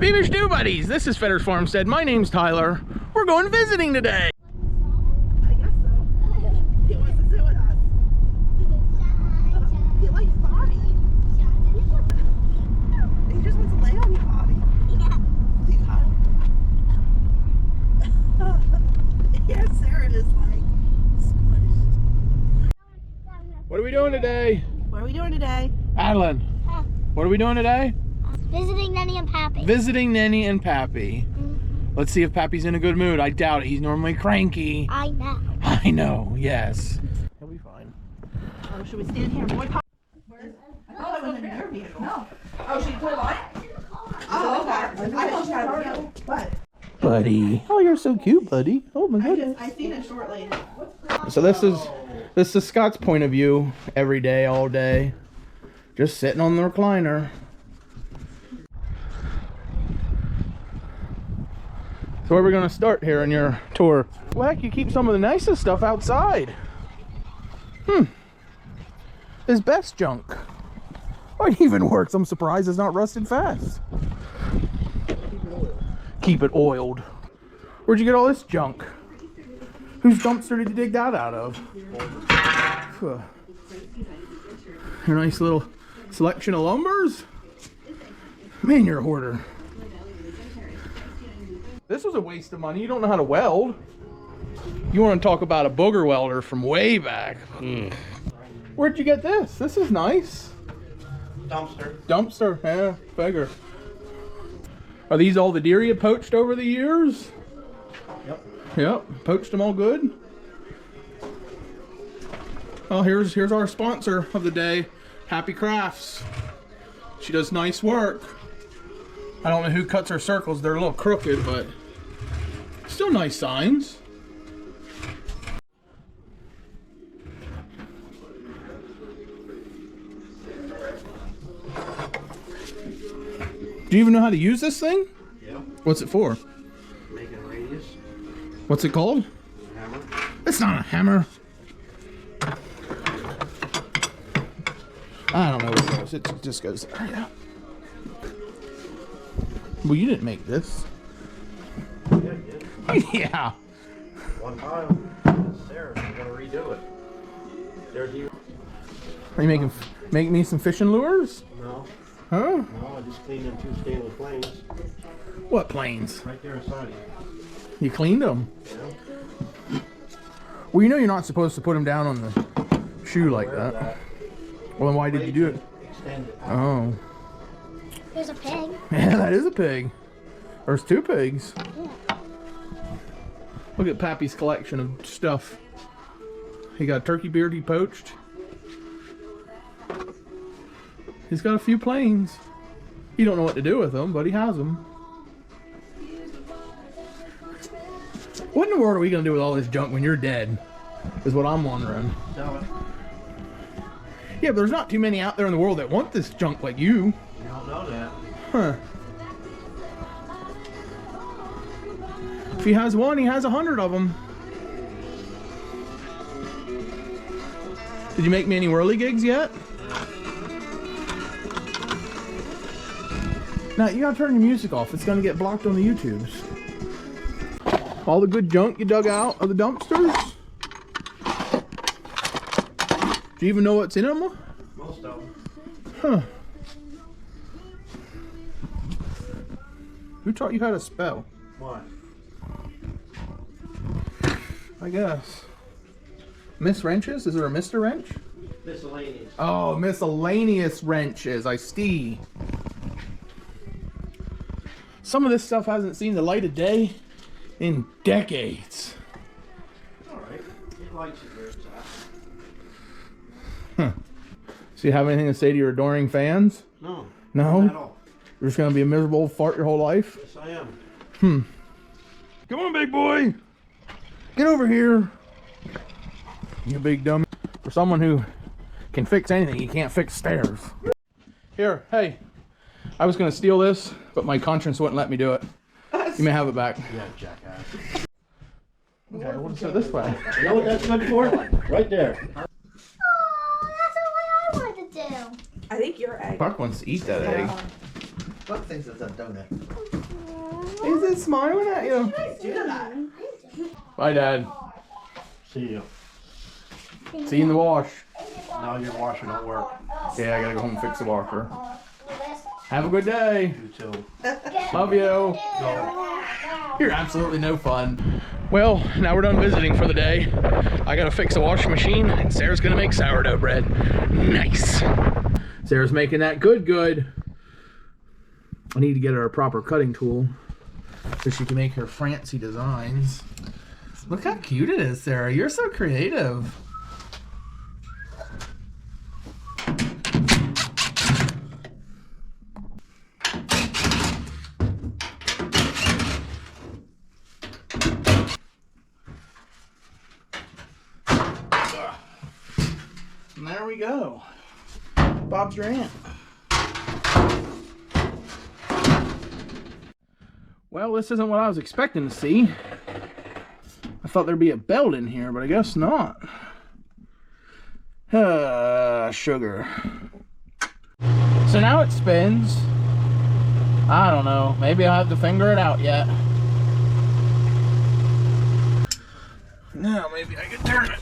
Beamish New Buddies, this is Fetters Farmstead. My name's Tyler. We're going visiting today. I guess so. He wants to sit with us. He likes Bobby. He just wants to lay on you, Bobby. He's hot. Yeah, Sarah is like squished. What are we doing today? What are we doing today? Adeline, what are we doing today? Visiting Nenny and Pappy. Visiting Nenny and Pappy. Let's see if Pappy's in a good mood. I doubt it. He's normally cranky. I know. I know, yes. He'll be fine. Oh, should we stand here? Boy, where's... I thought it was in your vehicle. No. Oh, she pulled light? Oh, okay. I thought she had a vehicle. But Buddy. Oh, you're so cute, buddy. Oh my goodness. I seen it shortly. So this is Scott's point of view every day, all day. Just sitting on the recliner. So where are we going to start here on your tour? Well, heck, you keep some of the nicest stuff outside. His best junk. Oh, it even works. I'm surprised it's not rusted fast. Keep it oiled. Where'd you get all this junk? Whose dumpster did you dig that out of? Your nice little selection of lumbers? Man, you're a hoarder. This was a waste of money. You don't know how to weld. You want to talk about a booger welder from way back. Where'd you get this? This is nice. Dumpster. Dumpster, yeah, figure. Are these all the deer you poached over the years? Yep. Yep, poached them all good. Well, here's our sponsor of the day, Happy Crafts. She does nice work. I don't know who cuts her circles. They're a little crooked, but still nice signs. Do you even know how to use this thing? Yeah. What's it for? Making a radius. What's it called? Hammer. It's not a hammer. I don't know what it goes. It just goes there. Yeah. Well, you didn't make this. Yeah, I did. Yeah. One time. It's there. I'm gonna redo it. There's you. Are you making me some fishing lures? No. Huh? No, I just cleaned them 2 stainless planes. What planes? Right there inside of you. You cleaned them? Yeah. Well, you know you're not supposed to put them down on the shoe like that. Well, then why did you do it? Extend it. Oh. There's a pig. Yeah, that is a pig. There's 2 pigs. Yeah. Look at Pappy's collection of stuff. He got a turkey beard he poached. He's got a few planes. He don't know what to do with them, but he has them. What in the world are we going to do with all this junk when you're dead? Is what I'm wondering. Sell it. Yeah, but there's not too many out there in the world that want this junk like you. You don't know that. Huh. If he has one, he has 100 of them. Did you make me any whirly gigs yet? Now, you gotta turn your music off. It's gonna get blocked on the YouTubes. All the good junk you dug out of the dumpsters? Do you even know what's in them? Most of them. Huh. Who taught you how to spell? What? I guess. Miss Wrenches? Is there a Mr. Wrench? Miscellaneous. Oh, miscellaneous wrenches. I see. Some of this stuff hasn't seen the light of day in decades. Alright. It likes it where it's at. Huh. So you have anything to say to your adoring fans? No. No? Not at all. You're just gonna be a miserable old fart your whole life? Yes, I am. Come on, big boy. Get over here. You big dummy. For someone who can fix anything, you can't fix stairs. Here, hey. I was gonna steal this, but my conscience wouldn't let me do it. You may have it back. Yeah, jackass. Okay, we'll just go this way. You know what that's good for? Right there. Oh, that's what I wanted to do. I think your egg. Buck wants to eat that egg. Buck thinks it's a donut. Is it smiling at you? Do that. Bye, Dad. See you. See you in the wash. Now your washer don't work. Yeah, I gotta go home and fix the washer. Have a good day. You too. Love you. You're absolutely no fun. Well, now we're done visiting for the day. I gotta fix the washing machine, and Sarah's gonna make sourdough bread. Nice. Sarah's making that good. I need to get her a proper cutting tool so she can make her fancy designs. Look how cute it is, Sarah. You're so creative. And there we go. Bob's your aunt. Well, this isn't what I was expecting to see. I thought there'd be a belt in here, but I guess not. Sugar. So now it spins. I don't know. Maybe I'll have to finger it out yet. Now maybe I can turn it.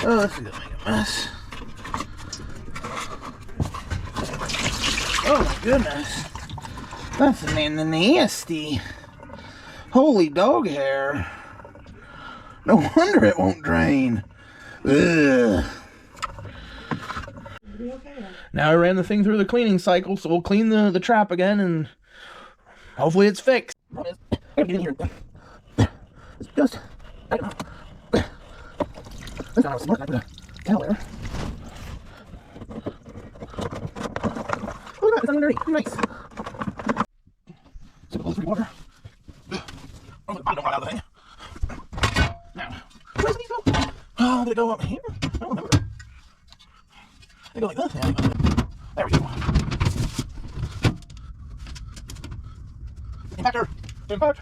Oh, this is gonna make a mess. Oh my goodness. That's nasty. Holy dog hair. No wonder it won't drain. Ugh. Now I ran the thing through the cleaning cycle, so we'll clean the trap again and hopefully it's fixed. It's just, I don't know. This time I was smart enough to tell her. Look at that, it's under dirty. Nice. Sip a little free water. Oh, the bottom don't run out of the thing. Now, where's these go? Oh, did it go up here? I don't remember. Did it go like this? Yeah, there we go. Impactor! Impact!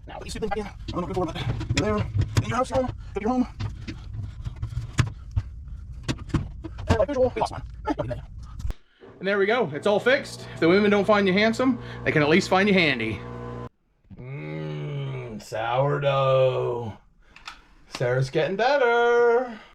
Now, put these two things back in. I'm looking forward to it. You're there. In your house, you're home. If you're home. And like usual, we lost one. And there we go. It's all fixed. If the women don't find you handsome, they can at least find you handy. Sourdough. Sarah's getting better.